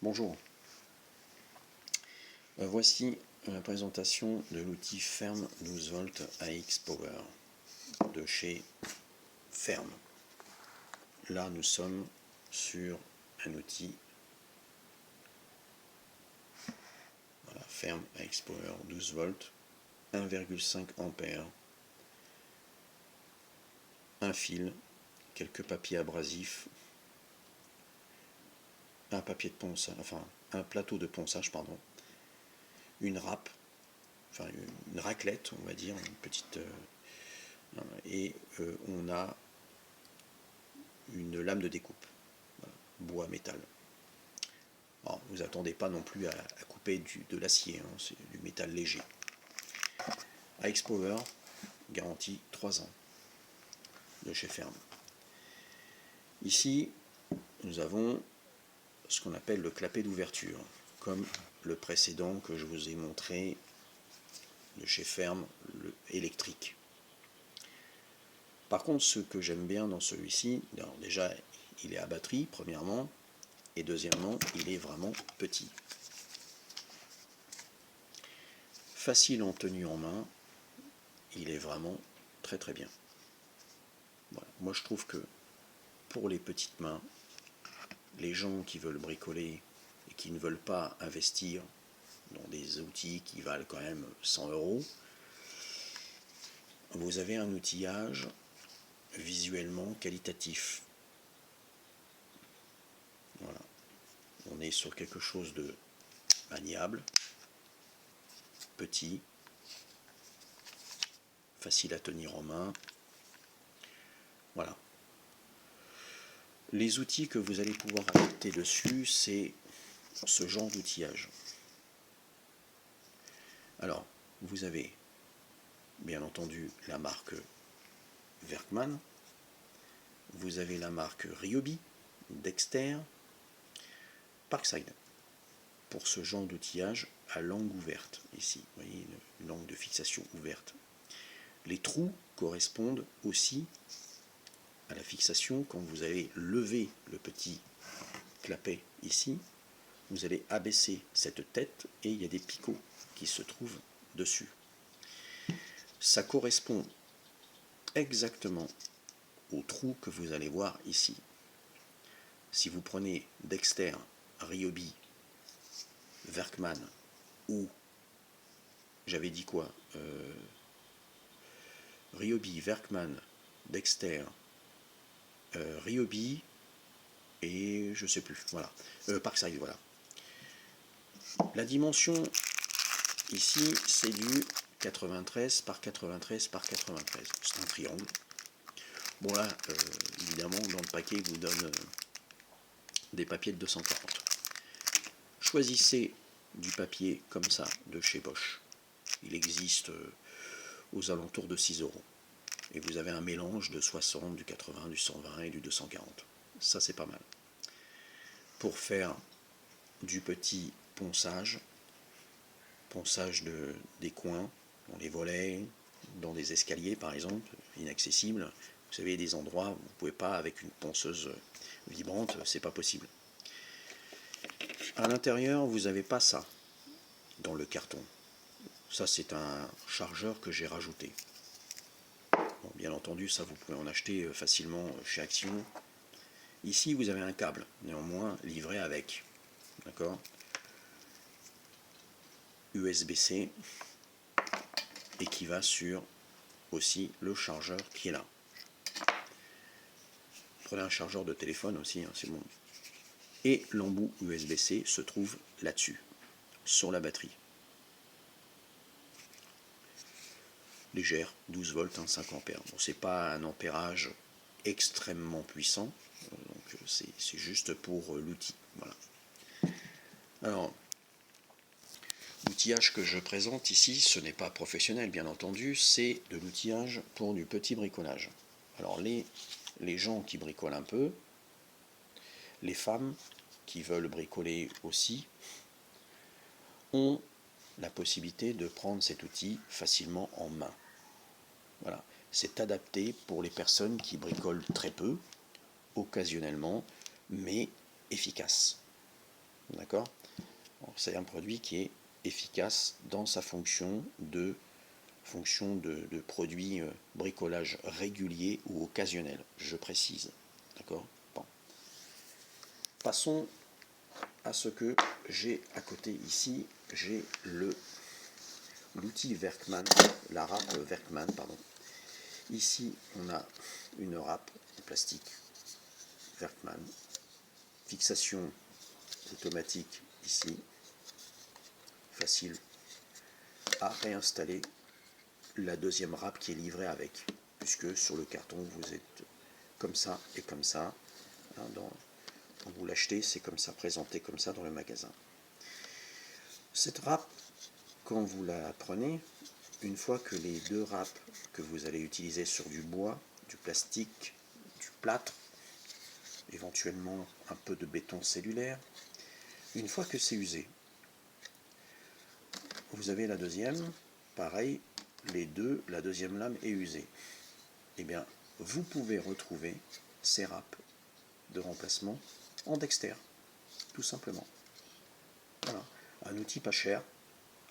Bonjour, voici la présentation de l'outil Ferm 12V AX Power de chez Ferm. Là nous sommes sur un outil Ferm AX Power 12V, 1,5 A, un fil, quelques papiers abrasifs, un papier de ponçage, un plateau de ponçage, une râpe, une raclette, on va dire, une petite, et on a une lame de découpe, voilà, bois métal. Alors, vous attendez pas non plus à couper de l'acier, hein, c'est du métal léger. AX Power, garantie 3 ans de chez Ferm. Ici, nous avons ce qu'on appelle le clapet d'ouverture, comme le précédent que je vous ai montré de chez Ferm, le électrique. Par contre, ce que j'aime bien dans celui-ci, déjà, il est à batterie, premièrement, et deuxièmement, il est vraiment petit. Facile en tenue en main, il est vraiment très très bien. Voilà. Moi je trouve que pour les petites mains, les gens qui veulent bricoler et qui ne veulent pas investir dans des outils qui valent quand même 100 €, vous avez un outillage visuellement qualitatif. Voilà. On est sur quelque chose de maniable, petit, facile à tenir en main. Voilà. Les outils que vous allez pouvoir adapter dessus, c'est ce genre d'outillage. Alors, vous avez bien entendu la marque Workman, vous avez la marque Ryobi, Dexter, Parkside, pour ce genre d'outillage à langue ouverte, ici, vous voyez, une langue de fixation ouverte. Les trous correspondent aussi à la fixation. Quand vous allez lever le petit clapet ici, vous allez abaisser cette tête et il y a des picots qui se trouvent dessus. Ça correspond exactement au trou que vous allez voir ici. Si vous prenez Dexter, Ryobi, Workman ou j'avais dit quoi, Ryobi, Workman, Dexter, Ryobi et je sais plus, voilà, Parkside, voilà. La dimension ici c'est du 93 par 93 par 93, c'est un triangle. Bon là, évidemment, dans le paquet, il vous donne des papiers de 240. Choisissez du papier comme ça, de chez Bosch. Il existe aux alentours de 6 €. Et vous avez un mélange de 60, du 80, du 120 et du 240. Ça, c'est pas mal. Pour faire du petit ponçage des coins, dans les volets, dans des escaliers par exemple, inaccessibles. Vous savez, des endroits où vous ne pouvez pas avec une ponceuse vibrante, c'est pas possible. À l'intérieur, vous n'avez pas ça dans le carton. Ça, c'est un chargeur que j'ai rajouté. Bon, bien entendu, ça, vous pouvez en acheter facilement chez Action. Ici, vous avez un câble, néanmoins, livré avec. D'accord ? USB-C et qui va sur aussi le chargeur qui est là. Prenez un chargeur de téléphone aussi, hein, c'est bon. Et l'embout USB-C se trouve là-dessus, sur la batterie. Légère, 12 volts, 5 ampères. Bon, c'est pas un ampérage extrêmement puissant, donc c'est juste pour l'outil. Voilà. Alors, l'outillage que je présente ici, ce n'est pas professionnel bien entendu, c'est de l'outillage pour du petit bricolage. Alors les gens qui bricolent un peu, les femmes qui veulent bricoler aussi, ont la possibilité de prendre cet outil facilement en main. Voilà, c'est adapté pour les personnes qui bricolent très peu, occasionnellement, mais efficace. D'accord? C'est un produit qui est efficace dans sa fonction de produit bricolage régulier ou occasionnel, je précise. D'accord? Bon. Passons à ce que j'ai à côté ici. J'ai l'outil Werkmann, la râpe Werkmann, pardon. Ici, on a une râpe en plastique Werkmann. Fixation automatique ici. Facile à réinstaller. La deuxième râpe qui est livrée avec, puisque sur le carton vous êtes comme ça et comme ça. Hein, quand vous l'achetez, c'est comme ça, présenté comme ça dans le magasin. Cette râpe, quand vous la prenez, une fois que les deux râpes que vous allez utiliser sur du bois, du plastique, du plâtre, éventuellement un peu de béton cellulaire, une fois que c'est usé, vous avez la deuxième, pareil, la deuxième lame est usée. Eh bien, vous pouvez retrouver ces râpes de remplacement en Dexter, tout simplement. Voilà, un outil pas cher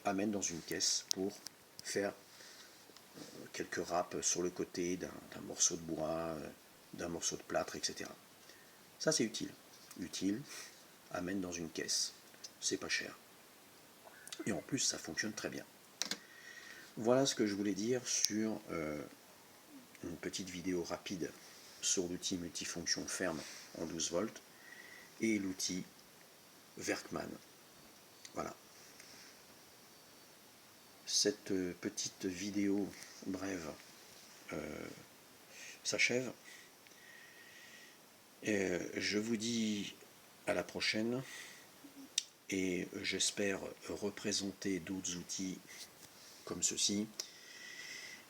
à mettre dans une caisse pour faire quelques râpes sur le côté d'un morceau de bois, d'un morceau de plâtre, etc. Ça c'est utile. Utile à mettre dans une caisse. C'est pas cher. Et en plus ça fonctionne très bien. Voilà ce que je voulais dire sur une petite vidéo rapide sur l'outil multifonction ferme en 12 volts et l'outil Werkmann. Voilà. Cette petite vidéo brève s'achève. Je vous dis à la prochaine et j'espère représenter d'autres outils comme ceci.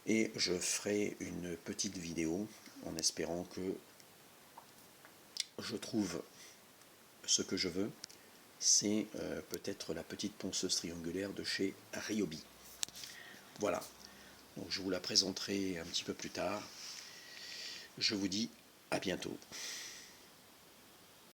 Et je ferai une petite vidéo en espérant que je trouve ce que je veux. C'est peut-être la petite ponceuse triangulaire de chez Ryobi. Voilà. Donc je vous la présenterai un petit peu plus tard. Je vous dis à bientôt.